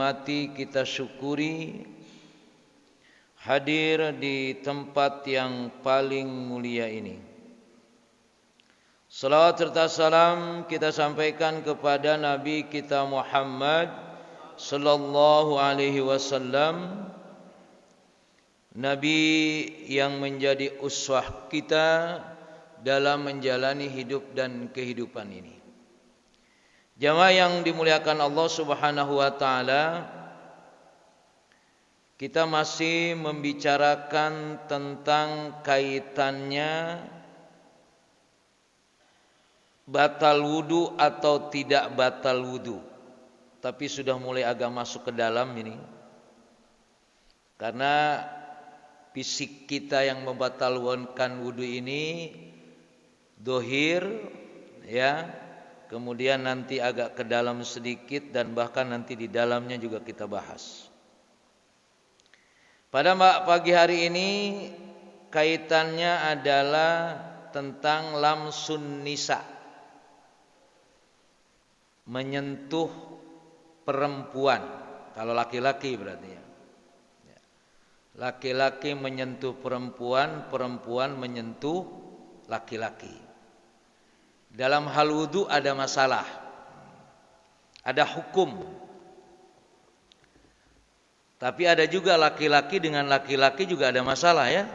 Mati kita syukuri hadir di tempat yang paling mulia ini. Salawat serta salam kita sampaikan kepada Nabi kita Muhammad sallallahu alaihi wasallam, Nabi yang menjadi uswah kita dalam menjalani hidup dan kehidupan ini. Jamaah yang dimuliakan Allah Subhanahu wa taala, kita masih membicarakan tentang kaitannya batal wudu atau tidak batal wudu. Tapi sudah mulai agak masuk ke dalam ini. Karena fisik kita yang membatalkan wudu ini dohir, ya. Kemudian nanti agak ke dalam sedikit dan bahkan nanti di dalamnya juga kita bahas. Pada pagi hari ini kaitannya adalah tentang lamsun nisa, menyentuh perempuan. Kalau laki-laki berarti ya. Laki-laki menyentuh perempuan, perempuan menyentuh laki-laki. Dalam hal wudu ada masalah, ada hukum. Tapi ada juga laki-laki dengan laki-laki juga ada masalah ya.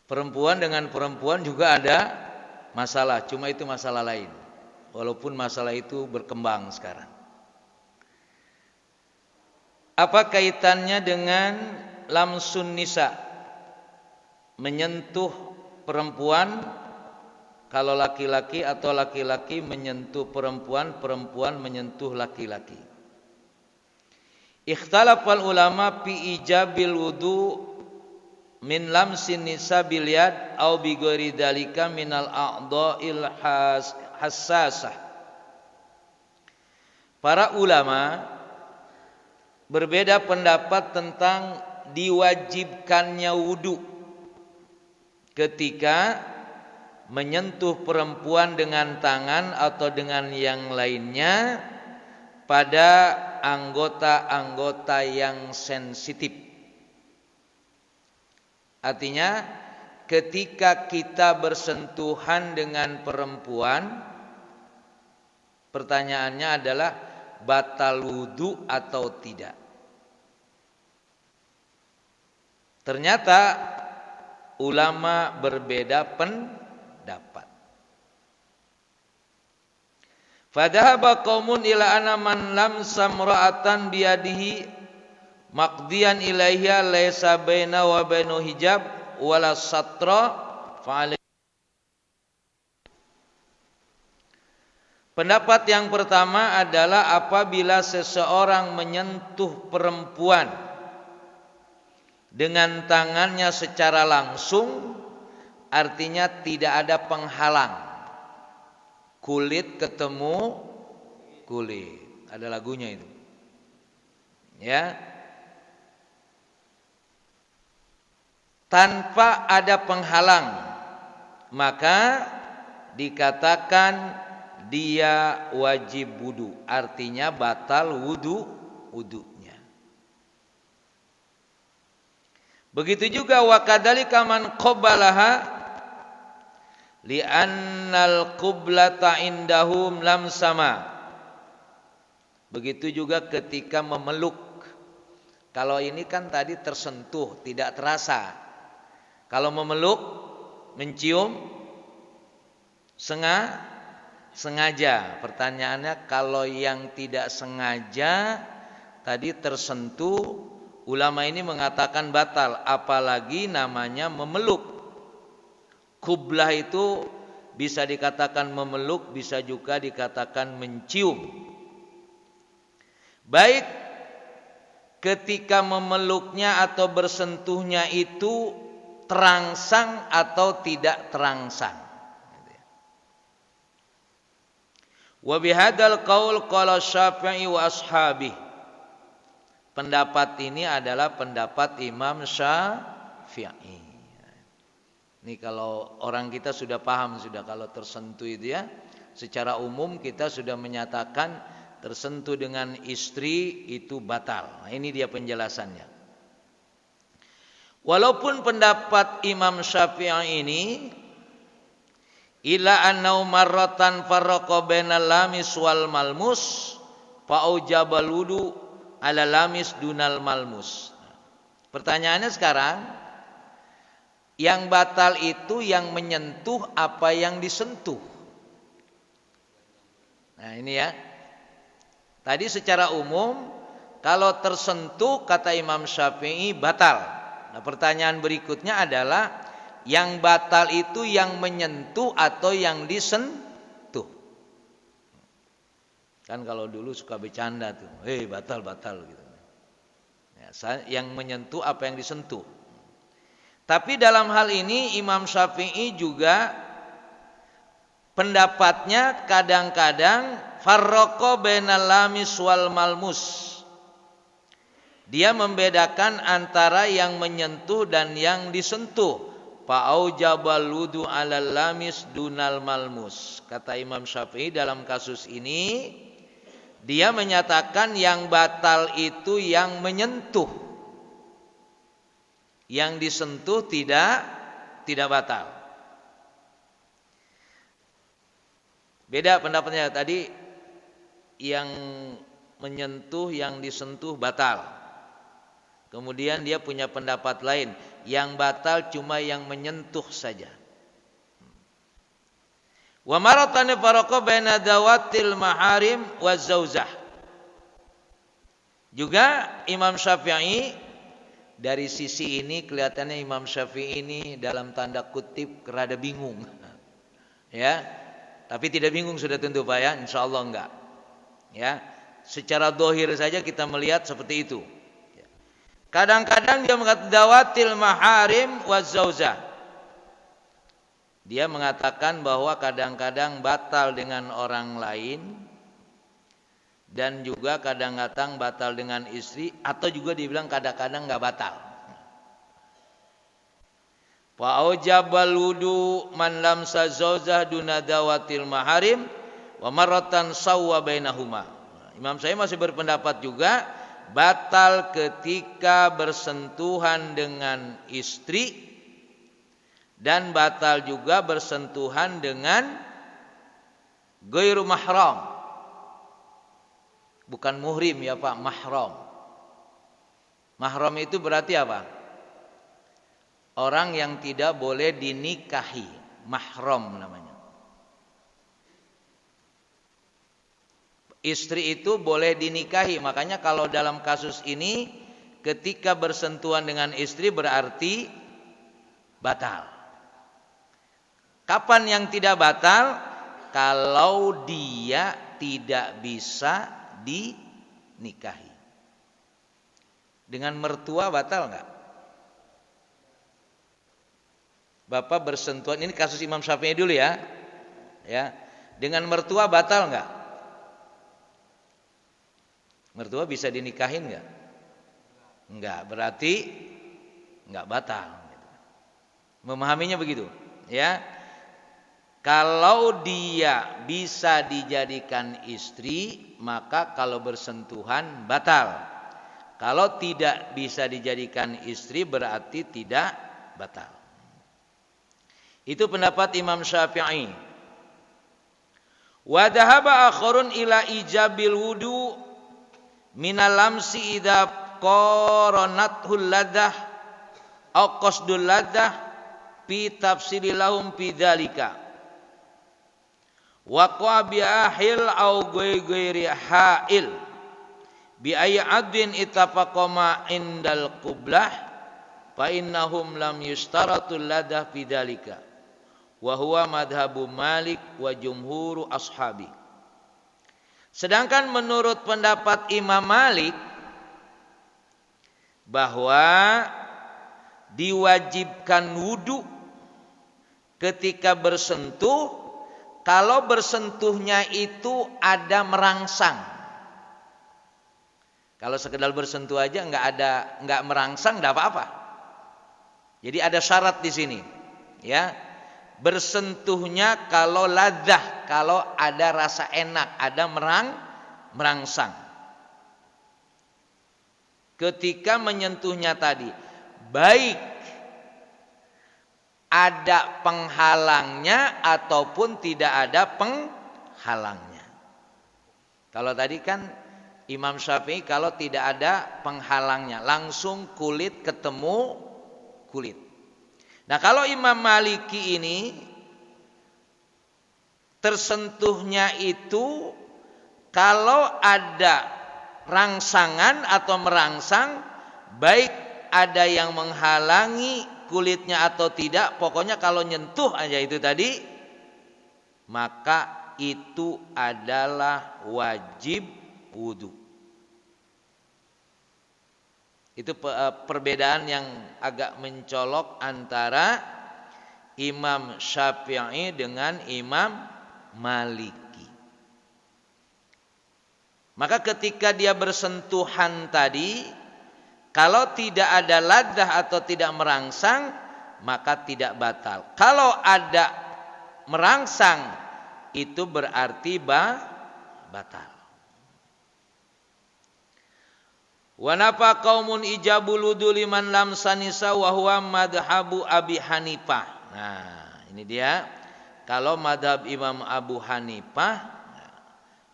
Perempuan dengan perempuan juga ada masalah, cuma itu masalah lain. Walaupun masalah itu berkembang sekarang. Apa kaitannya dengan lamsun nisa? Menyentuh perempuan kalau laki-laki atau laki-laki menyentuh perempuan, perempuan menyentuh laki-laki. Ikhtalafal ulama fi ijabil wudu min lamsin nisa bil yad au bi ghairi dzalika minal a'dha'il hassasah. Para ulama berbeda pendapat tentang diwajibkannya wudu ketika menyentuh perempuan dengan tangan atau dengan yang lainnya pada anggota-anggota yang sensitif. Artinya ketika kita bersentuhan dengan perempuan, pertanyaannya adalah batal wudu atau tidak. Ternyata ulama berbeda pendapat. Fadhahaba qaumun ila anna man lamsa imra'atan biyadihi maqdiyan ilaiha laysa baina wa bainu hijab wala satra fa. Pendapat yang pertama adalah apabila seseorang menyentuh perempuan dengan tangannya secara langsung, artinya tidak ada penghalang. Kulit ketemu kulit. Ada lagunya itu. Ya. Tanpa ada penghalang, maka dikatakan dia wajib wudu. Artinya batal wudunya. Begitu juga wa kadzalika man qabbalaha li'annal qiblata indahum lam sama. Begitu juga ketika memeluk. Kalau ini kan tadi tersentuh, tidak terasa. Kalau memeluk, mencium, sengaja. Pertanyaannya kalau yang tidak sengaja tadi tersentuh, ulama ini mengatakan batal, apalagi namanya memeluk. Qublah itu bisa dikatakan memeluk, bisa juga dikatakan mencium. Baik ketika memeluknya atau bersentuhnya itu terangsang atau tidak terangsang. Wa bihadzal qaul qala Syafi'i wa ashabi. Pendapat ini adalah pendapat Imam Syafi'i. Ini kalau orang kita sudah paham sudah kalau tersentuh itu ya, secara umum kita sudah menyatakan tersentuh dengan istri itu batal. Nah, ini dia penjelasannya. Walaupun pendapat Imam Syafi'i ini ila annau marratan farraqa bainal lamis wal malmus fa aujabal wudu ala lamis dunal malmus. Pertanyaannya sekarang, yang batal itu yang menyentuh apa yang disentuh. Nah ini ya. Tadi secara umum kalau tersentuh kata Imam Syafi'i batal. Nah pertanyaan berikutnya adalah yang batal itu yang menyentuh atau yang disentuh. Kan kalau dulu suka bercanda tuh, batal gitu. Ya, yang menyentuh apa yang disentuh. Tapi dalam hal ini Imam Syafi'i juga pendapatnya kadang-kadang farraqa bainal lamis wal malmus. Dia membedakan antara yang menyentuh dan yang disentuh. Fa'aujabal wudu 'alal lamis dunal malmus. Kata Imam Syafi'i dalam kasus ini dia menyatakan yang batal itu yang menyentuh. Yang disentuh tidak batal. Beda pendapatnya tadi, yang menyentuh, yang disentuh batal. Kemudian dia punya pendapat lain, yang batal cuma yang menyentuh saja. Wa maratan faraqa baina dawatil maharim wa zauzah. Juga Imam Syafi'i dari sisi ini kelihatannya Imam Syafi'i ini dalam tanda kutip rada bingung. Ya. Tapi tidak bingung sudah tentu Pak ya, insyaallah enggak. Ya. Secara zahir saja kita melihat seperti itu. Kadang-kadang dia mengatakan dawatil maharim wa zauzah. Dia mengatakan bahwa kadang-kadang batal dengan orang lain dan juga kadang-kadang batal dengan istri, atau juga dibilang kadang-kadang enggak batal. Wa aujabal wudu man lamsa zauzah duna dawatil maharim wa marratan sawwa bainahuma. Imam saya masih berpendapat juga batal ketika bersentuhan dengan istri dan batal juga bersentuhan dengan ghairu mahram. Bukan muhrim ya Pak, mahram. Mahram itu berarti apa? Orang yang tidak boleh dinikahi, mahram namanya. Istri itu boleh dinikahi, makanya kalau dalam kasus ini ketika bersentuhan dengan istri berarti batal. Kapan yang tidak batal? Kalau dia tidak bisa dinikahi. Dengan mertua batal enggak? Bapak bersentuhan, ini kasus Imam Syafi'i dulu ya. Ya. Dengan mertua batal enggak? Mertua bisa dinikahin enggak? Enggak, berarti enggak batal. Memahaminya begitu, ya. Kalau dia bisa dijadikan istri, maka kalau bersentuhan batal. Kalau tidak bisa dijadikan istri berarti tidak batal. Itu pendapat Imam Syafi'i. Wa dhahaba akharun ila ijabil wudu minal lamsi idza qaranathul ladah aw qasdul ladah fi tafsili lahum fi dzalika. Wa qabiahil au ghairi ha'il bi ay'adin itafaqama indal qiblah fa innahum lam yushtaratul ladah fi dzalika wa huwa madhhabu Malik wa jumhuru ashabi. Sedangkan menurut pendapat Imam Malik bahwa diwajibkan wudu ketika bersentuh kalau bersentuhnya itu ada merangsang. Kalau sekedar bersentuh aja enggak merangsang enggak apa-apa. Jadi ada syarat di sini, ya. Bersentuhnya kalau ladzah, kalau ada rasa enak, ada merangsang. Ketika menyentuhnya tadi, baik ada penghalangnya ataupun tidak ada penghalangnya. Kalau tadi kan Imam Syafi'i kalau tidak ada penghalangnya, langsung kulit ketemu kulit. Nah, kalau Imam Maliki ini tersentuhnya itu kalau ada rangsangan atau merangsang, baik ada yang menghalangi kulitnya atau tidak, pokoknya kalau nyentuh aja itu tadi, maka itu adalah wajib wudu. Itu perbedaan yang agak mencolok antara Imam Syafi'i dengan Imam Maliki. Maka ketika dia bersentuhan tadi, kalau tidak ada laddah atau tidak merangsang, maka tidak batal. Kalau ada merangsang, itu berarti batal. Wa nafa qaumun ijabul wudu liman lam sanisa wa huwa madhabu Abi Hanifah. Nah, ini dia. Kalau madhab Imam Abu Hanifah,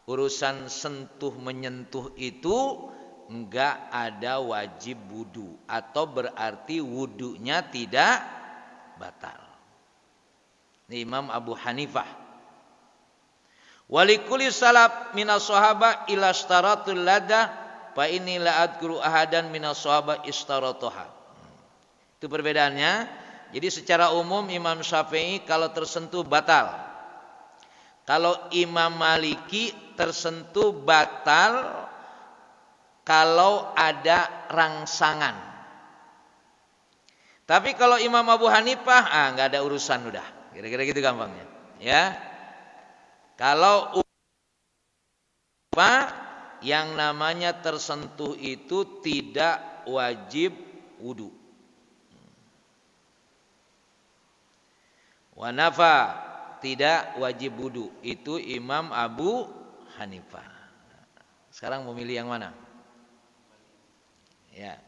urusan sentuh menyentuh itu enggak ada wajib wudu, atau berarti wudunya tidak batal. Ini Imam Abu Hanifah. Walikuli salaf minas sahaba ila staratul ladah fa inni la adkuru ahadan minas sahaba istaratoha. Itu perbedaannya. Jadi secara umum Imam Syafi'i kalau tersentuh batal. Kalau Imam Maliki tersentuh batal kalau ada rangsangan. Tapi kalau Imam Abu Hanifah, nggak ada urusan udah. Kira-kira gitu gampangnya. Ya. Kalau yang namanya tersentuh itu tidak wajib wudu. Wa nafa tidak wajib wudu, itu Imam Abu Hanifah. Sekarang mau milih yang mana? Ya.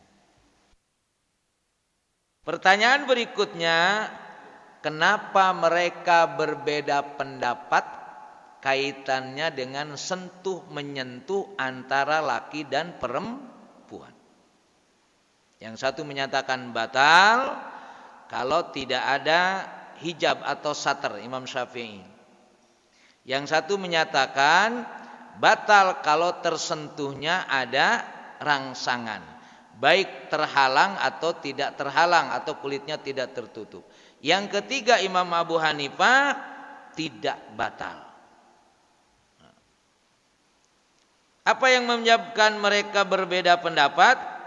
Pertanyaan berikutnya, kenapa mereka berbeda pendapat kaitannya dengan sentuh menyentuh antara laki dan perempuan? Yang satu menyatakan batal kalau tidak ada hijab atau satar, Imam Syafi'i. Yang satu menyatakan batal kalau tersentuhnya ada rangsangan, baik terhalang atau tidak terhalang, atau kulitnya tidak tertutup. Yang ketiga Imam Abu Hanifah tidak batal. Apa yang menyebabkan mereka berbeda pendapat?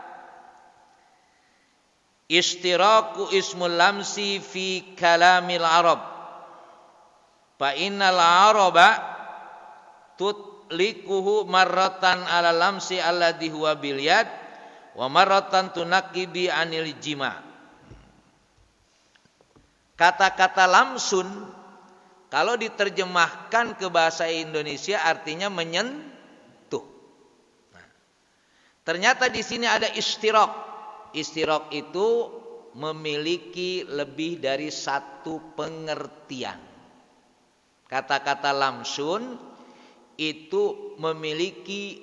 Istiraku ismul lamsi fi kalamil Arab. Fa innal Araba tutlikuhu marratan ala lamsi alladhi huwa bil yad wa marratan tunaqibi anil jima. Kata-kata lamsun kalau diterjemahkan ke bahasa Indonesia artinya menyentuh. Ternyata di sini ada istiraq. Istiraq itu memiliki lebih dari satu pengertian. Kata-kata lamsun itu memiliki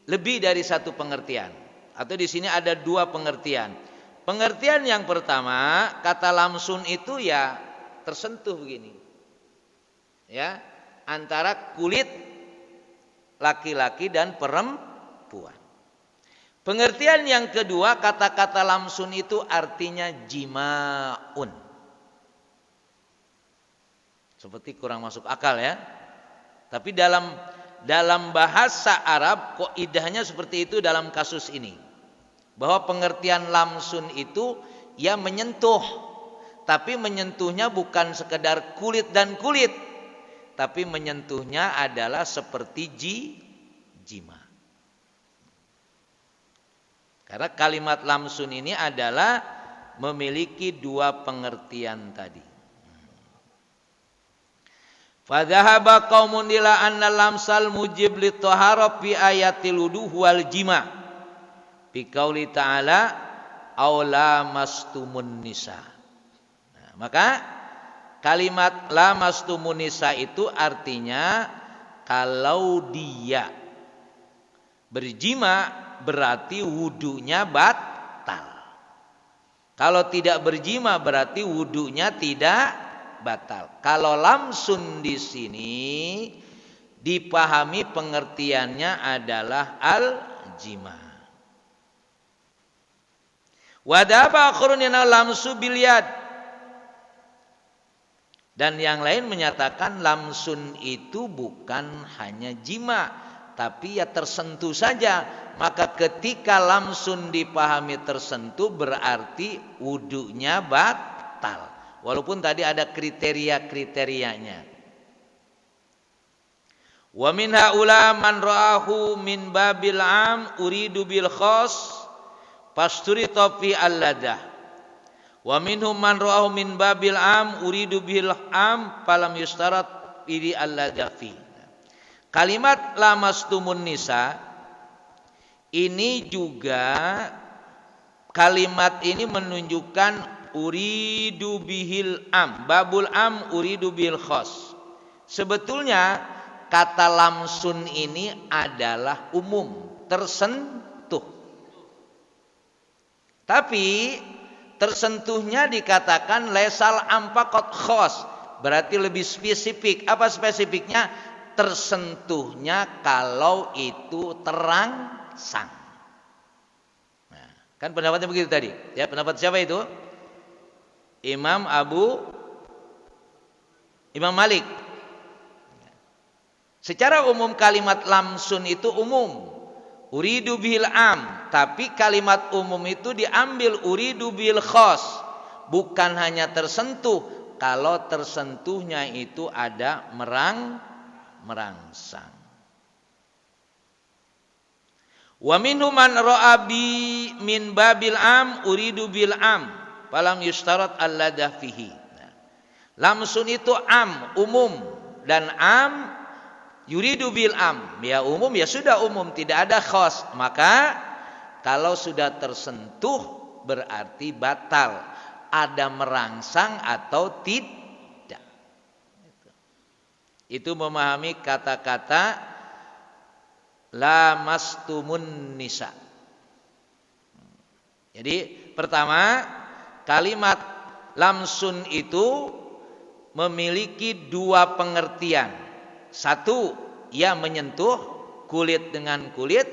lebih dari satu pengertian. Atau di sini ada dua pengertian. Pengertian yang pertama, kata lamsun itu ya tersentuh begini. Ya, antara kulit laki-laki dan perempuan. Pengertian yang kedua, kata-kata lamsun itu artinya jimaun. Seperti kurang masuk akal ya. Tapi dalam bahasa Arab kaidahnya seperti itu dalam kasus ini. Bahwa pengertian lamsun itu ya menyentuh. Tapi menyentuhnya bukan sekedar kulit dan kulit. Tapi menyentuhnya adalah seperti jima. Karena kalimat lamsun ini adalah memiliki dua pengertian tadi. Fadhahaba qaumun ila anna lamsal mujib li tahara fi ayatil wudu wal jima. Fi qauli ta'ala aw lamastumun nisa. Nah, maka kalimat lamastumun nisa itu artinya kalau dia berjima berarti wudunya batal. Kalau tidak berjima berarti wudunya tidak batal. Kalau lamsun di sini dipahami pengertiannya adalah al-jima. Wadaba akhrunina lamsu bil yad. Dan yang lain menyatakan lamsun itu bukan hanya jima, tapi ya tersentuh saja. Maka ketika lamsun dipahami tersentuh berarti wudunya batal. Walaupun tadi ada kriteria-kriterianya. Wa min haula man ra'ahu min babil am uridu bil khas pasturita fi al-ladah. Wa minhum man ra'ahu min babil am uridu bil am falam yustarat fi al-ladah fi. Kalimat lamastumun nisa ini juga kalimat ini menunjukkan uridu bihil am, babul am uridu bil khas. Sebetulnya kata lamsun ini adalah umum, tersentuh. Tapi tersentuhnya dikatakan lesal am faqat khas, berarti lebih spesifik. Apa spesifiknya? Tersentuhnya kalau itu terangsang. Nah, kan pendapatnya begitu tadi. Ya, pendapat siapa itu? Imam Malik. Secara umum kalimat lamsun itu umum. Uridu bil am, tapi kalimat umum itu diambil uridu bil khas. Bukan hanya tersentuh, kalau tersentuhnya itu ada merangsang. Wa minhum man ra'a bi min babil am uridu bil am. Falam yustarat al-ladah fihi. Nah, lamsun itu am, umum, dan am yuridu bil am. Ya umum, ya sudah umum, tidak ada khas. Maka kalau sudah tersentuh berarti batal. Ada merangsang atau tidak. Itu memahami kata-kata lamastumun nisa. Jadi pertama, kalimat lamsun itu memiliki dua pengertian. Satu, ia menyentuh kulit dengan kulit.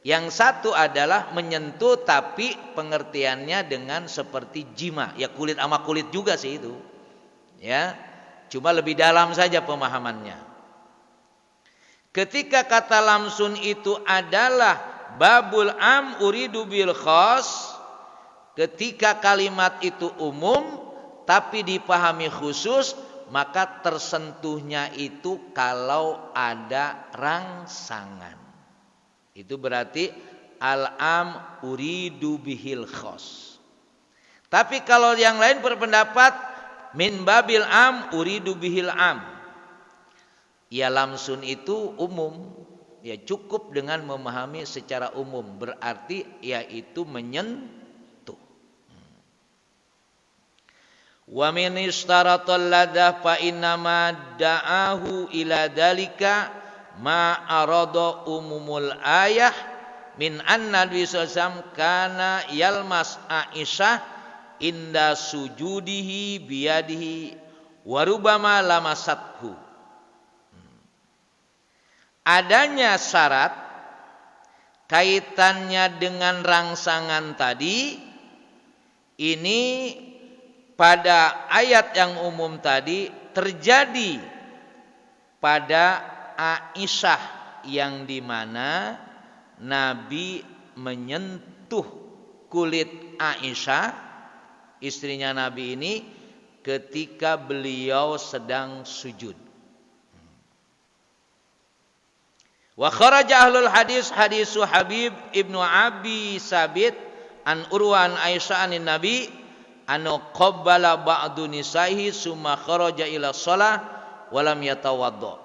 Yang satu adalah menyentuh tapi pengertiannya dengan seperti jima. Ya kulit sama kulit juga sih itu. Ya, cuma lebih dalam saja pemahamannya. Ketika kata lamsun itu adalah babul am uridu bil khas, ketika kalimat itu umum tapi dipahami khusus, maka tersentuhnya itu kalau ada rangsangan. Itu berarti al-am uridu bihil khas. Tapi kalau yang lain berpendapat min babil am uridu bihil am. Ya lamsun itu umum. Ya cukup dengan memahami secara umum. Berarti yaitu menyentuh. Wa min istaratal ladah fa innama da'ahu ila dalika ma arada umumul ayah min anna Nabi sallallahu kana yalmas Aisyah inda sujudihi biyadihi wa rubama lamasathu. Adanya syarat kaitannya dengan rangsangan tadi ini pada ayat yang umum tadi terjadi pada Aisyah yang dimana Nabi menyentuh kulit Aisyah istrinya Nabi ini ketika beliau sedang sujud. Wa kharaja ahlul hadis hadisu Habib ibnu Abi Sabit an Urwan Aisyah anin Nabi anu qabbala ba'du nisaihi summa kharaja ila shalah walam yatawaddo.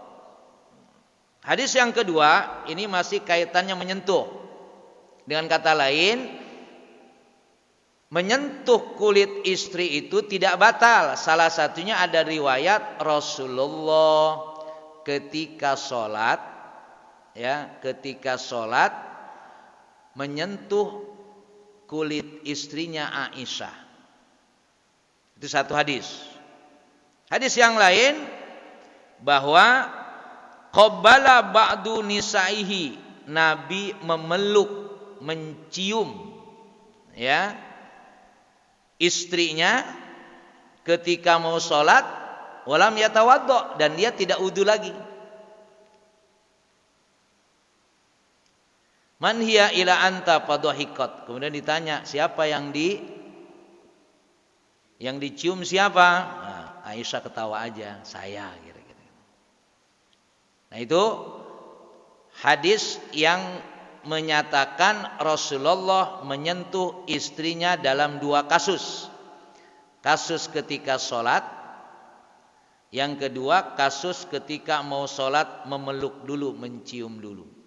Hadis yang kedua ini masih kaitannya menyentuh. Dengan kata lain, menyentuh kulit istri itu tidak batal. Salah satunya ada riwayat Rasulullah ketika sholat, ya, ketika sholat menyentuh kulit istrinya Aisyah. Itu satu hadis. Hadis yang lain bahwa qabbala ba'du nisaihi, Nabi memeluk, mencium, ya, istrinya ketika mau sholat, walam yatawaddo, dan dia tidak wudu lagi. Man hiya ila anta fadhahikot. Kemudian ditanya, siapa yang dicium siapa? Nah, Aisyah ketawa aja, saya kira-kira. Nah, itu hadis yang menyatakan Rasulullah menyentuh istrinya dalam dua kasus. Kasus ketika sholat, yang kedua kasus ketika mau sholat memeluk dulu, mencium dulu.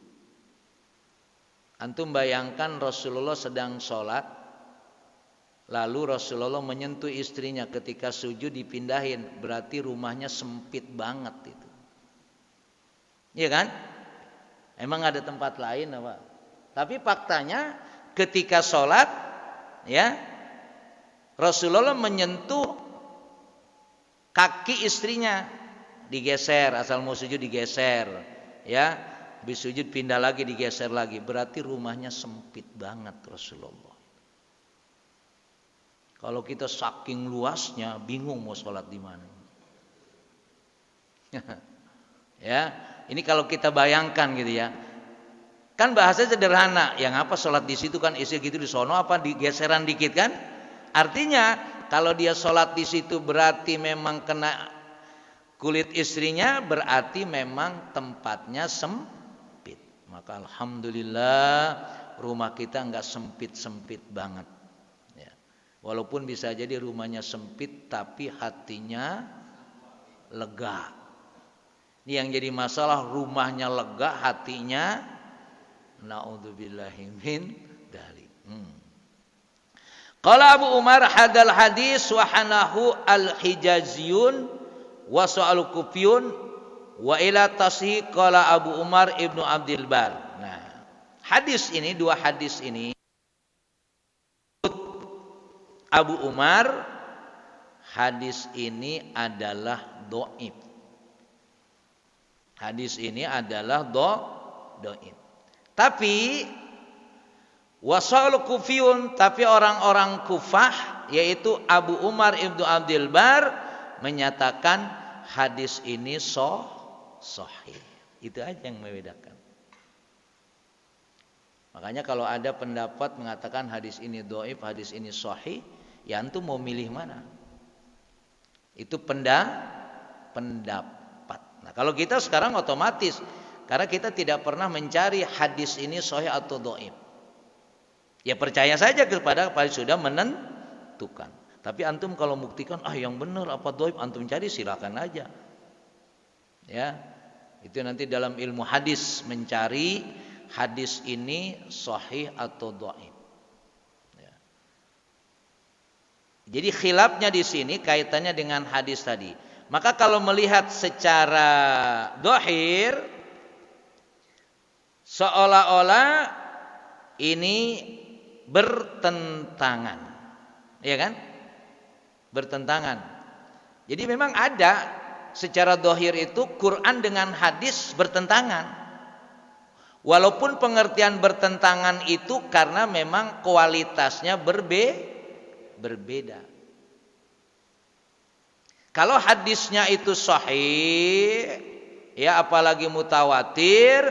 Antum bayangkan Rasulullah sedang sholat, lalu Rasulullah menyentuh istrinya ketika sujud dipindahin, berarti rumahnya sempit banget itu. Iya kan? Emang ada tempat lain apa? Tapi faktanya ketika sholat, ya, Rasulullah menyentuh kaki istrinya, digeser, asal mau sujud digeser, ya. Habis sujud pindah lagi, digeser lagi. Berarti rumahnya sempit banget Rasulullah. Kalau kita saking luasnya bingung mau sholat di mana. Ya, ini kalau kita bayangkan gitu ya. Kan bahasanya sederhana. Yang apa sholat di situ kan isi gitu, di sono apa digeseran dikit kan? Artinya kalau dia sholat di situ berarti memang kena kulit istrinya, berarti memang tempatnya sempit. Maka alhamdulillah rumah kita enggak sempit-sempit banget, ya. Walaupun bisa jadi rumahnya sempit tapi hatinya lega. Ini yang jadi masalah, rumahnya lega hatinya naudzubillahi min dzalik. Qala Abu Umar hadal hadis wa hanahu al-Hijaziyun wa sa'al Kufiyun wa ila tasih qala Abu Umar Ibnu Abdul Bar. Nah, hadis ini, dua hadis ini Abu Umar, hadis ini adalah dhaif. Hadis ini adalah dhaif. Tapi wasal Kufiyun, tapi orang-orang Kufah yaitu Abu Umar Ibnu Abdul Bar menyatakan hadis ini sahih. Itu aja yang membedakan. Makanya kalau ada pendapat mengatakan hadis ini dhaif, hadis ini sahih, ya antum mau milih mana? Itu pendapat. Nah, kalau kita sekarang otomatis, karena kita tidak pernah mencari hadis ini sahih atau dhaif. Ya percaya saja kepada apa sudah menentukan. Tapi antum kalau buktikan yang benar apa dhaif, antum cari silakan aja. Ya. Itu nanti dalam ilmu hadis mencari hadis ini sahih atau dhaif. Ya. Jadi khilafnya di sini kaitannya dengan hadis tadi. Maka kalau melihat secara dhahir seolah-olah ini bertentangan. Ya kan? Bertentangan. Jadi memang ada secara dhahir itu Quran dengan hadis bertentangan. Walaupun pengertian bertentangan itu karena memang kualitasnya berbeda. Kalau hadisnya itu sahih, ya apalagi mutawatir,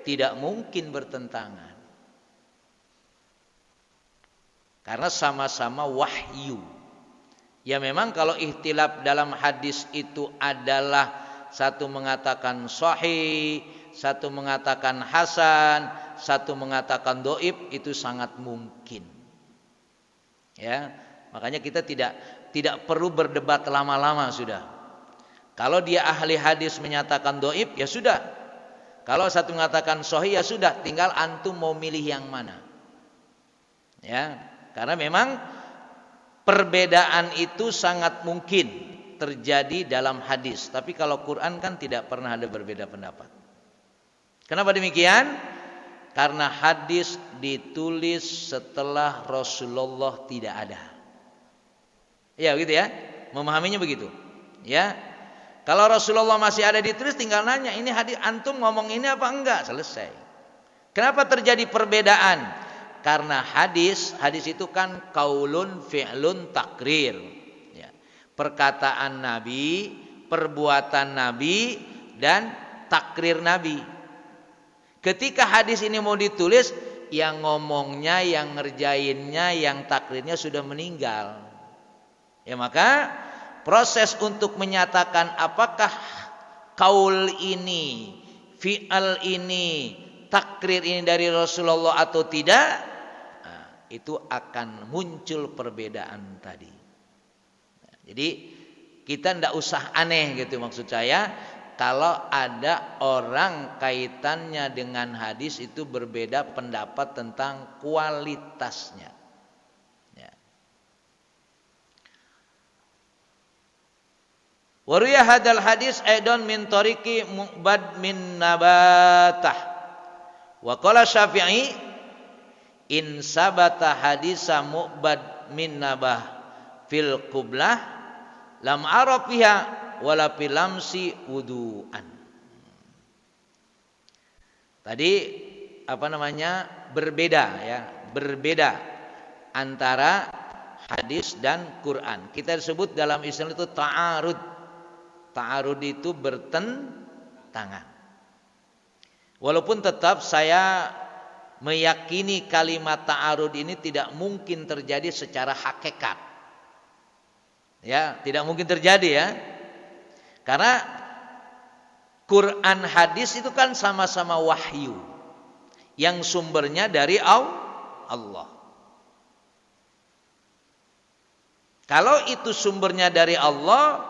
tidak mungkin bertentangan. Karena sama-sama wahyu. Ya memang kalau ikhtilaf dalam hadis itu adalah satu mengatakan sahih, satu mengatakan hasan, satu mengatakan dhaif, itu sangat mungkin. Ya, makanya kita tidak perlu berdebat lama-lama sudah. Kalau dia ahli hadis menyatakan dhaif, ya sudah. Kalau satu mengatakan sahih, ya sudah, tinggal antum mau milih yang mana. Ya, karena memang perbedaan itu sangat mungkin terjadi dalam hadis, tapi kalau Quran kan tidak pernah ada berbeda pendapat. Kenapa demikian? Karena hadis ditulis setelah Rasulullah tidak ada. Ya, gitu ya. Memahaminya begitu. Ya. Kalau Rasulullah masih ada ditulis, tinggal nanya, ini hadis antum ngomong ini apa enggak? Selesai. Kenapa terjadi perbedaan? Karena hadis itu kan qaulun fi'lun takrir. Ya. Perkataan Nabi, perbuatan Nabi, dan takrir Nabi. Ketika hadis ini mau ditulis, yang ngomongnya, yang ngerjainnya, yang takrirnya sudah meninggal. Ya, maka proses untuk menyatakan apakah kaul ini, fi'al ini, takrir ini dari Rasulullah atau tidak, itu akan muncul perbedaan tadi. Jadi kita tidak usah aneh gitu maksud saya. Kalau ada orang kaitannya dengan hadis itu berbeda pendapat tentang kualitasnya. Ya. Waruya hadal hadis aidan min tariqi Mu'bad min Nabatah. Wa qala Syafi'i in sabata hadisa Mu'bad min Nabah fil qublah lam arafiha wala filamsi wudu'an. Tadi berbeda ya, berbeda antara hadis dan Quran. Kita disebut dalam Islam itu ta'arud. Ta'arud itu bertentangan. Walaupun tetap saya meyakini kalimat ta'arud ini tidak mungkin terjadi secara hakikat. Ya, tidak mungkin terjadi ya. Karena Quran hadis itu kan sama-sama wahyu yang sumbernya dari Allah. Kalau itu sumbernya dari Allah,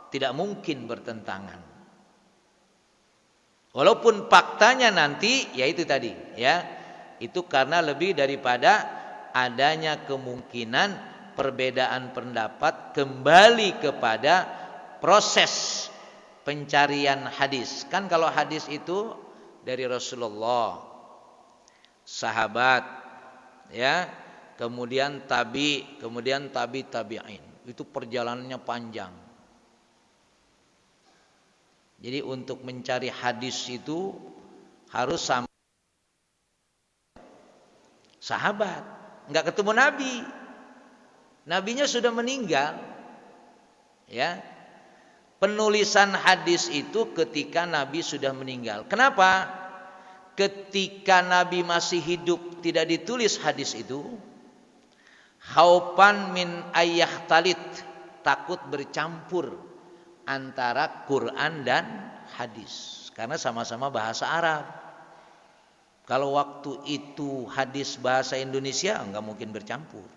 tidak mungkin bertentangan. Walaupun faktanya nanti yaitu tadi ya, itu karena lebih daripada adanya kemungkinan perbedaan pendapat kembali kepada proses pencarian hadis. Kan kalau hadis itu dari Rasulullah, sahabat, ya, kemudian tabi'in. Itu perjalanannya panjang. Jadi untuk mencari hadis itu harus sama sahabat, enggak ketemu Nabi. Nabinya sudah meninggal. Ya. Penulisan hadis itu ketika Nabi sudah meninggal. Kenapa? Ketika Nabi masih hidup tidak ditulis hadis itu. Khaupan min ayyah talit, takut bercampur antara Quran dan hadis. Karena sama-sama bahasa Arab. Kalau waktu itu hadis bahasa Indonesia enggak mungkin bercampur.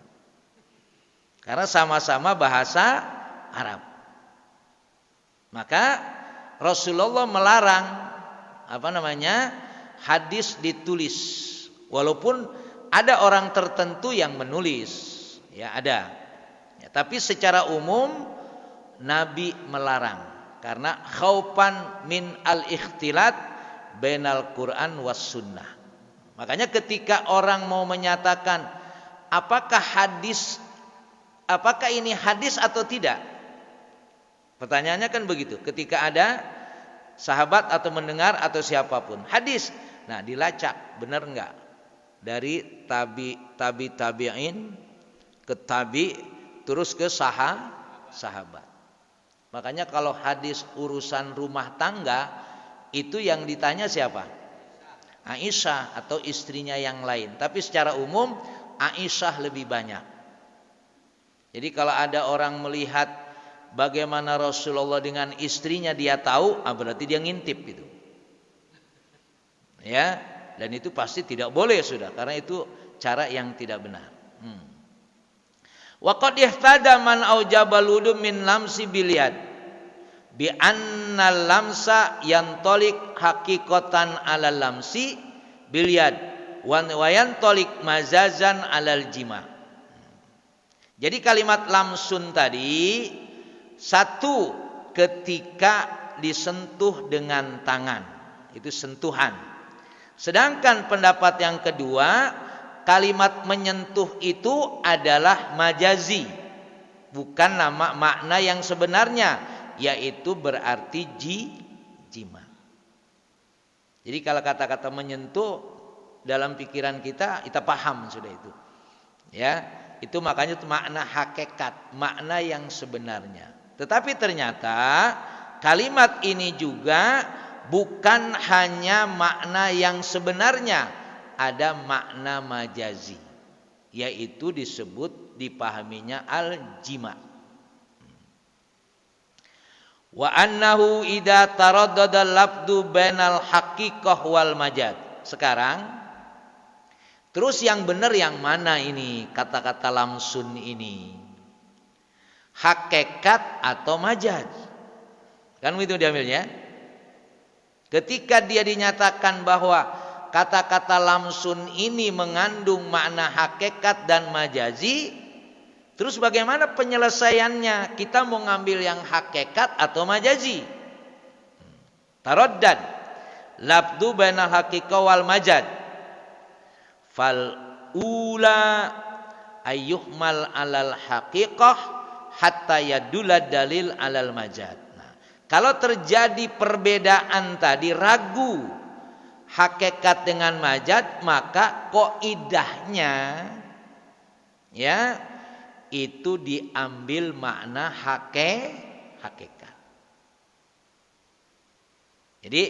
Karena sama-sama bahasa Arab. Maka Rasulullah melarang hadis ditulis, walaupun ada orang tertentu yang menulis, ya ada. Ya, tapi secara umum Nabi melarang karena khaufan min al-ikhtilat bainal Quran was sunnah. Makanya ketika orang mau menyatakan apakah ini hadis atau tidak? Pertanyaannya kan begitu. Ketika ada sahabat atau mendengar atau siapapun hadis, nah dilacak benar enggak dari tabi'in ke tabi terus ke sahabat. Makanya kalau hadis urusan rumah tangga itu yang ditanya siapa? Aisyah atau istrinya yang lain. Tapi secara umum Aisyah lebih banyak. Jadi kalau ada orang melihat bagaimana Rasulullah dengan istrinya dia tahu, berarti dia ngintip gitu. Ya, dan itu pasti tidak boleh sudah, karena itu cara yang tidak benar. Wa qad ihtada man aujabal wudu min lamsi bil yad. bi annal lamsa yantolik hakikotan alal lamsi bil yad wa yantolik mazazan alal jima. Jadi kalimat lamsun tadi satu ketika disentuh dengan tangan, itu sentuhan. Sedangkan pendapat yang kedua, kalimat menyentuh itu adalah majazi, bukan nama makna yang sebenarnya, yaitu berarti jima. Jadi kalau kata-kata menyentuh dalam pikiran kita paham sudah itu. Ya, itu makanya itu makna hakikat, makna yang sebenarnya. Tetapi ternyata kalimat ini juga bukan hanya makna yang sebenarnya, ada makna majazi, yaitu disebut dipahaminya al-jima. Wa annahu idza taraddada al-lafdu bainal haqiqah wal majaz. Sekarang terus yang benar yang mana ini kata-kata lamsun ini? Hakikat atau majaz? Kan begitu diambilnya. Ketika dia dinyatakan bahwa kata-kata lamsun ini mengandung makna hakikat dan majazi, terus bagaimana penyelesaiannya? Kita mau ngambil yang hakikat atau majazi? Taraddad lafdu bainal haqiqah wal majaz. Fal ula ayyuhmal alal haqiqah hatta yadulla dalil alal majaz. Nah, kalau terjadi perbedaan tadi, ragu hakikat dengan majaz, maka qaidahnya ya itu diambil makna hakikat. Jadi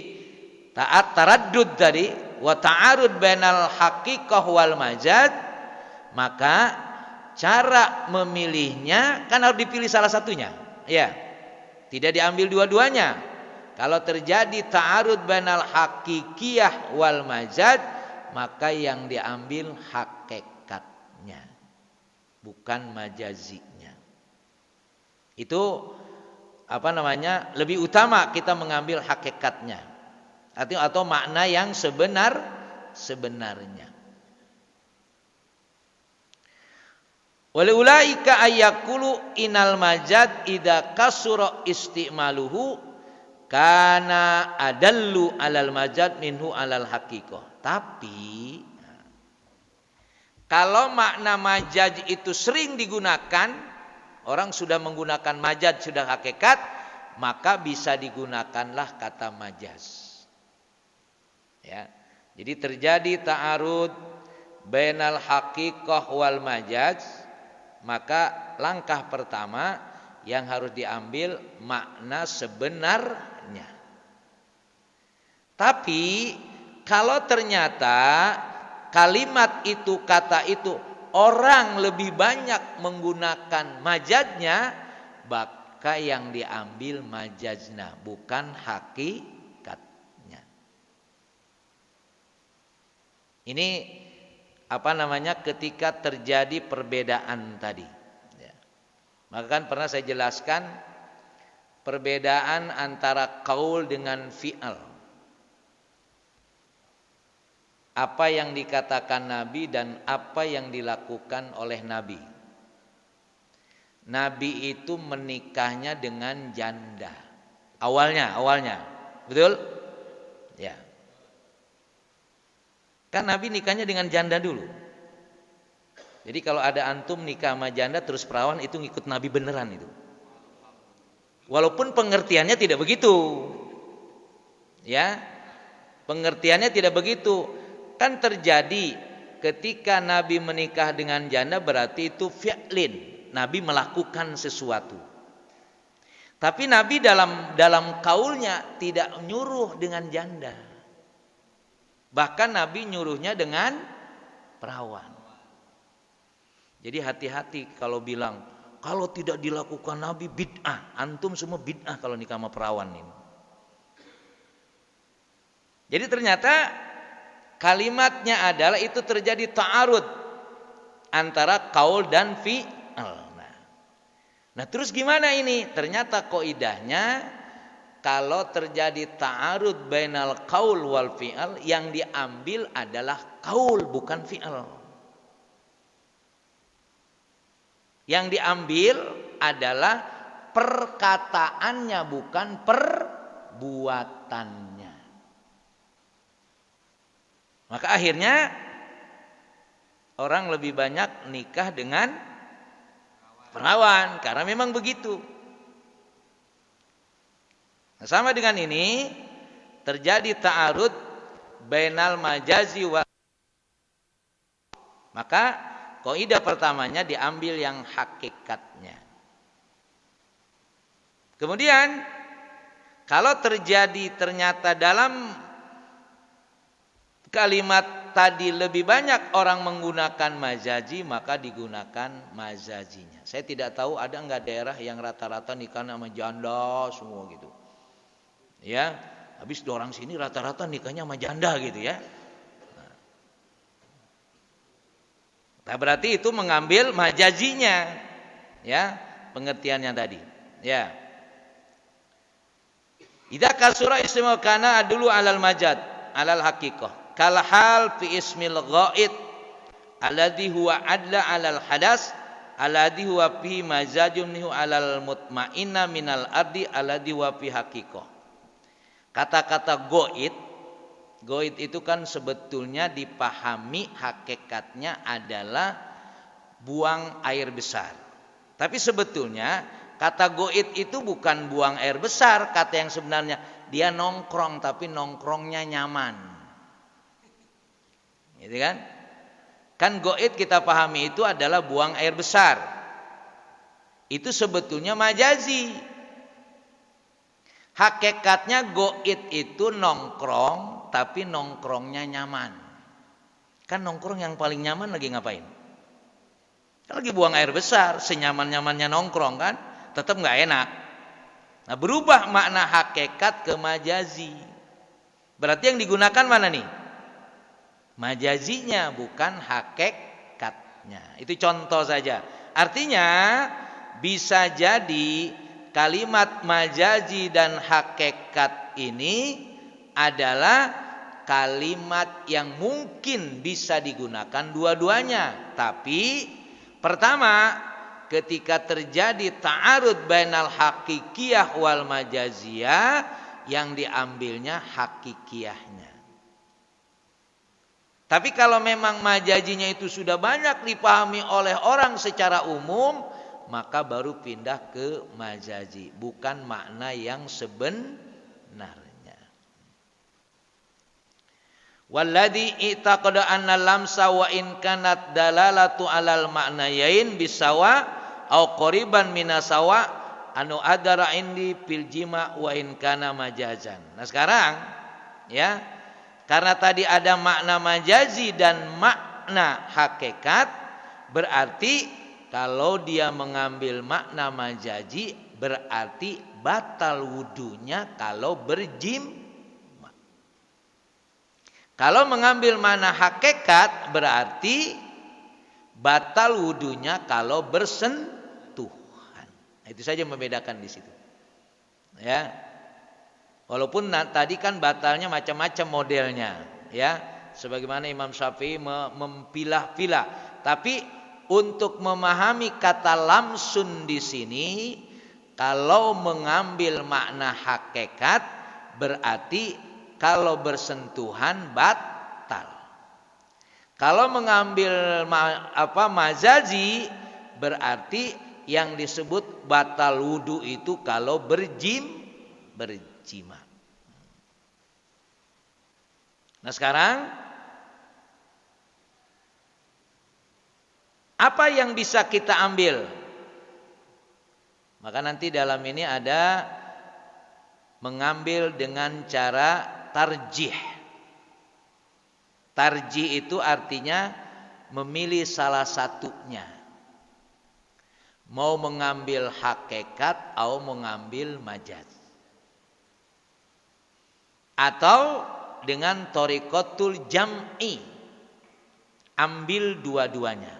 taat taraddud tadi wa ta'arud bainal haqiqah wal majaz, maka cara memilihnya kan harus dipilih salah satunya. Ya. Tidak diambil dua-duanya. Kalau terjadi ta'arud bainal haqiqiyah wal majaz, maka yang diambil hakikatnya, bukan majazinya. Itu lebih utama kita mengambil hakikatnya atau makna yang sebenarnya. Walaulaika ayyakulu inal majad idza kasura istimaluhu kana adallu alal majad minhu alal haqiqah. Tapi kalau makna majaz itu sering digunakan, orang sudah menggunakan majaz sudah hakikat, maka bisa digunakanlah kata majaz. Ya. Jadi terjadi ta'arud bainal haqiqah wal majaz, maka langkah pertama yang harus diambil makna sebenarnya. Tapi kalau ternyata kalimat itu, kata itu orang lebih banyak menggunakan majaznya, maka yang diambil majazna, bukan hakikatnya. Ini ketika terjadi perbedaan tadi. Ya. Maka kan pernah saya jelaskan perbedaan antara qaul dengan fi'al. Apa yang dikatakan Nabi dan apa yang dilakukan oleh Nabi. Nabi itu menikahnya dengan janda. Awalnya. Betul? Ya. Kan Nabi nikahnya dengan janda dulu. Jadi kalau ada antum nikah sama janda terus perawan, itu ngikut Nabi beneran itu. Walaupun pengertiannya tidak begitu. Ya. Pengertiannya tidak begitu. Kan terjadi ketika Nabi menikah dengan janda berarti itu fi'lin. Nabi melakukan sesuatu. Tapi Nabi dalam kaulnya tidak nyuruh dengan janda. Bahkan Nabi nyuruhnya dengan perawan. Jadi hati-hati kalau bilang kalau tidak dilakukan Nabi bid'ah. Antum semua bid'ah kalau nikah sama perawan ini. Jadi ternyata kalimatnya adalah itu terjadi ta'arud antara qaul dan fi'al. Nah, terus gimana ini? Ternyata qaidahnya kalau terjadi ta'arud bainal qaul wal fi'al, yang diambil adalah qaul bukan fi'al. Yang diambil adalah perkataannya bukan perbuatannya. Maka akhirnya orang lebih banyak nikah dengan perawan karena memang begitu. Nah, sama dengan ini terjadi ta'arud bainal majazi wa, maka kaidah pertamanya diambil yang hakikatnya. Kemudian kalau terjadi ternyata dalam kalimat tadi lebih banyak orang menggunakan majazi, maka digunakan majazinya. Saya tidak tahu ada enggak daerah yang rata-rata nikah sama janda semua gitu. Ya, habis orang sini rata-rata nikahnya sama janda gitu ya. Nah, berarti itu mengambil majazinya, ya, pengertiannya tadi. Ya. Idza kasura ismul kana adulu alal majad, alal haqiqah. Kal hal fi ismil ghaid alladhi huwa adla alal hadas alladhi huwa fi mazajun nihu alal mutmainna minal ardi alladhi huwa fi haqiqah. Kata-kata goid itu kan sebetulnya dipahami hakikatnya adalah buang air besar. Tapi sebetulnya kata goid itu bukan buang air besar, kata yang sebenarnya dia nongkrong tapi nongkrongnya nyaman. Gitu kan? Kan goid kita pahami itu adalah buang air besar. Itu sebetulnya majazi. Hakikatnya goid itu nongkrong, tapi nongkrongnya nyaman. Kan nongkrong yang paling nyaman lagi ngapain? Kan lagi buang air besar, senyaman-nyamannya nongkrong kan, tetap nggak enak. Nah, berubah makna hakikat ke majazi. Berarti yang digunakan mana nih? Majazinya, bukan hakikatnya. Itu contoh saja. Artinya bisa jadi kalimat majazi dan hakikat ini adalah kalimat yang mungkin bisa digunakan dua-duanya. Tapi pertama, ketika terjadi ta'arud bainal hakikiyah wal majaziyah, yang diambilnya hakikiyahnya. Tapi kalau memang majazinya itu sudah banyak dipahami oleh orang secara umum, maka baru pindah ke majazi, bukan makna yang sebenarnya. Walladzi i'taqada anna lamsa wa in kanat dalalatu alal ma'nayain bisawa au qariban minasawa anu adara indi fil jima wa in kana majazan. Nah, sekarang ya, karena tadi ada makna majazi dan makna hakikat, berarti kalau dia mengambil makna majazi berarti batal wudunya kalau berjima. Kalau mengambil makna hakikat berarti batal wudunya kalau bersentuhan. Nah, itu saja membedakan di situ. Ya. Walaupun tadi kan batalnya macam-macam modelnya, ya. Sebagaimana Imam Syafi'i mempilah-pilah, tapi untuk memahami kata lamsun di sini, kalau mengambil makna hakikat berarti kalau bersentuhan batal. Kalau mengambil majazi berarti yang disebut batal wudu itu kalau berjima. Nah, sekarang apa yang bisa kita ambil? Maka nanti dalam ini ada mengambil dengan cara tarjih. Tarjih itu artinya memilih salah satunya. Mau mengambil hakikat atau mengambil majaz. Atau dengan thariqatul jam'i. Ambil dua-duanya.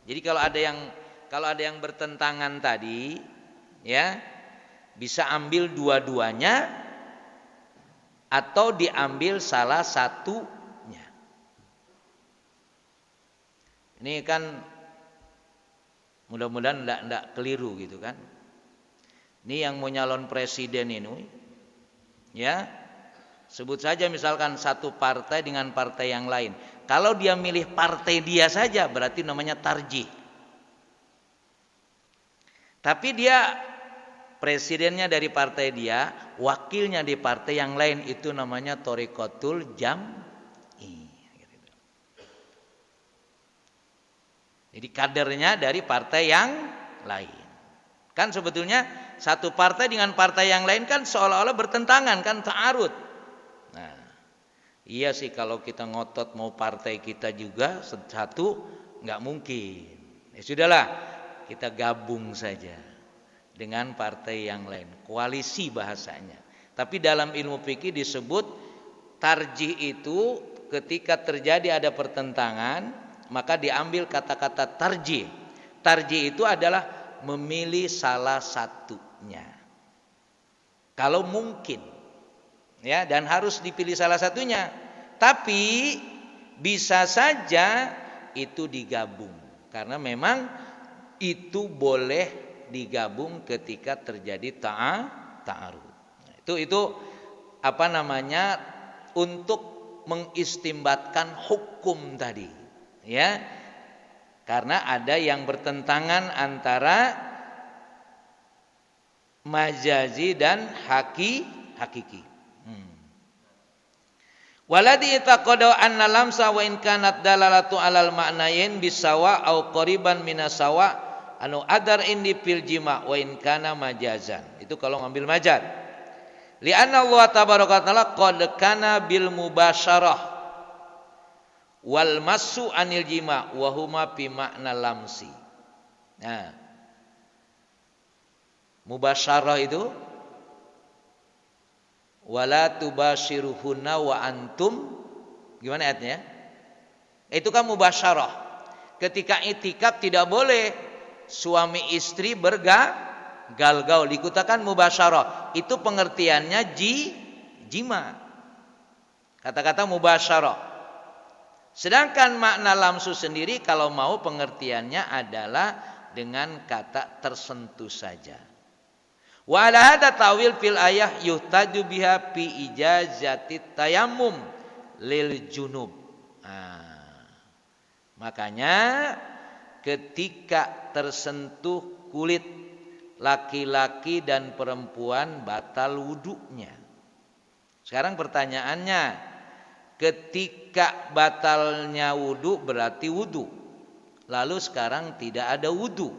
Jadi kalau ada yang bertentangan tadi, ya, Bisa ambil dua-duanya atau diambil salah satunya. Ini kan mudah-mudahan enggak keliru gitu kan. Ini yang mau nyalon presiden ini, ya, sebut saja misalkan satu partai dengan partai yang lain. Kalau dia milih partai dia saja berarti namanya tarjih. Tapi dia presidennya dari partai dia, wakilnya di partai yang lain, itu namanya thoriqatul jam'i. Jadi kadernya dari partai yang lain. Kan sebetulnya satu partai dengan partai yang lain kan seolah-olah bertentangan, kan ta'arud. Nah, iya sih kalau kita ngotot mau partai kita juga satu, nggak mungkin. Ya sudahlah, kita gabung saja dengan partai yang lain, koalisi bahasanya. Tapi dalam ilmu fikih disebut tarjih itu ketika terjadi ada pertentangan, maka diambil kata-kata tarjih. Tarjih itu adalah memilih salah satunya. Kalau mungkin, ya, dan harus dipilih salah satunya. Tapi bisa saja itu digabung, karena memang itu boleh digabung ketika terjadi ta'arud. Itu apa namanya, untuk mengistimbatkan hukum tadi, ya. Karena ada yang bertentangan antara majazi dan hakiki. Waladi itaqadu anna lamsa wa in kanat dalalatu alal ma'nayin bisawa au qariban minasawa anu adar indi fil jima wa in kana majazan. Itu kalau ngambil majaz. Li anna Allah tabaraka taala qad kana bil mubasyarah wal masu anil jima wa huma fi makna lamsi. Nah, mubasyarah itu wala tubashiruhunna wa antum, gimana ayatnya? Itu kan mubasyarah. Ketika itikaf tidak boleh suami istri bergaul, dikatakan mubasyarah. Itu pengertiannya jima. Kata-kata mubasyarah. Sedangkan makna lamsu sendiri kalau mau pengertiannya adalah dengan kata tersentuh saja. Wa ala hada tawil fil ayah yuhtaju biha fi ijazati tayammum lil junub. Makanya ketika tersentuh kulit laki-laki dan perempuan batal wudunya. Sekarang pertanyaannya, ketika batalnya wudu berarti wudu. Lalu sekarang tidak ada wudu.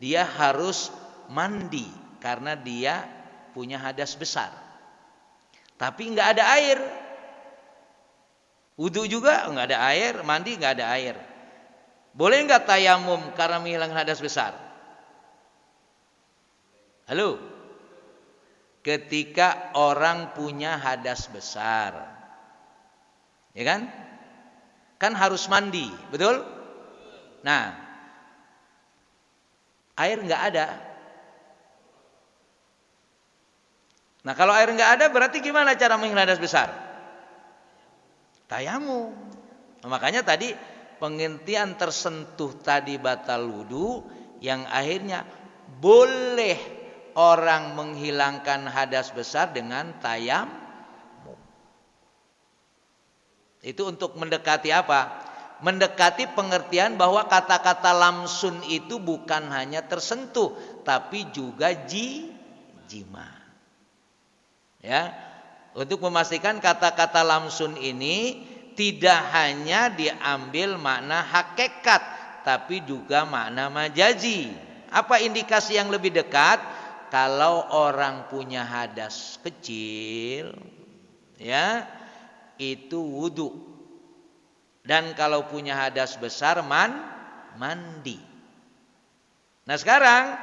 Dia harus mandi karena dia punya hadas besar. Tapi enggak ada air. Wudu juga enggak ada air, mandi enggak ada air. Boleh enggak tayamum karena menghilangkan hadas besar? Halo? Ketika orang punya hadas besar, ya kan? Kan harus mandi, betul? Nah, air enggak ada. Nah, kalau air enggak ada berarti gimana cara menghilangkan hadas besar? Tayamum. Nah, makanya tadi pengertian tersentuh tadi batal wudu, yang akhirnya boleh orang menghilangkan hadas besar dengan tayamum. Itu untuk mendekati apa? Mendekati pengertian bahwa kata-kata lamsun itu bukan hanya tersentuh, tapi juga jima. Ya, untuk memastikan kata-kata lamsun ini tidak hanya diambil makna hakikat, tapi juga makna majazi. Apa indikasi yang lebih dekat? Kalau orang punya hadas kecil, ya, itu wudu. Dan kalau punya hadas besar mandi. Nah sekarang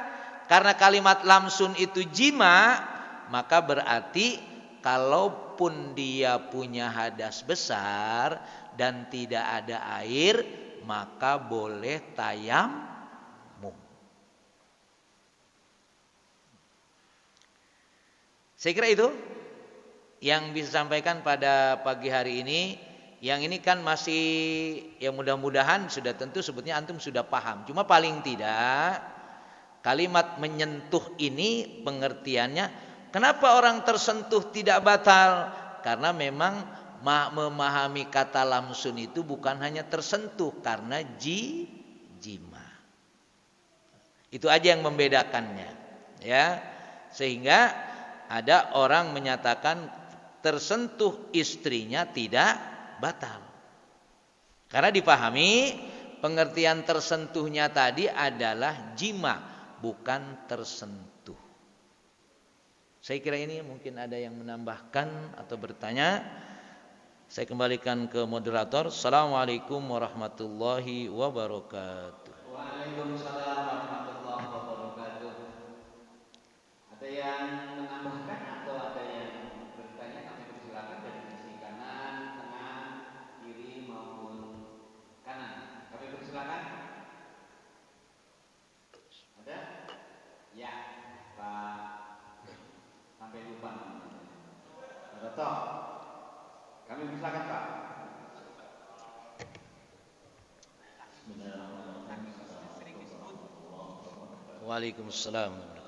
karena kalimat lamsun itu jima, maka berarti kalaupun dia punya hadas besar dan tidak ada air, maka boleh tayamum. Saya kira itu yang bisa sampaikan pada pagi hari ini. Yang ini kan masih, ya mudah-mudahan sudah, tentu sebetulnya antum sudah paham. Cuma paling tidak kalimat menyentuh ini pengertiannya, kenapa orang tersentuh tidak batal? Karena memang memahami kata lamsun itu bukan hanya tersentuh, karena jima. Itu aja yang membedakannya, ya. Sehingga ada orang menyatakan tersentuh istrinya tidak batal. Karena dipahami pengertian tersentuhnya tadi adalah jima, bukan tersentuh. Saya kira ini mungkin ada yang menambahkan atau bertanya. Saya kembalikan ke moderator. Assalamualaikum warahmatullahi wabarakatuh. Waalaikumsalam warahmatullahi wabarakatuh. Ada yang menambahkan atau ada yang bertanya? Kami persilakan dari sisi kanan, tengah, kiri maupun kanan. Kami persilakan. Ada? Ya, Pak. Sampai lupa namanya. Pak Toto. Kami persilakan, Pak. Waalaikumsalam.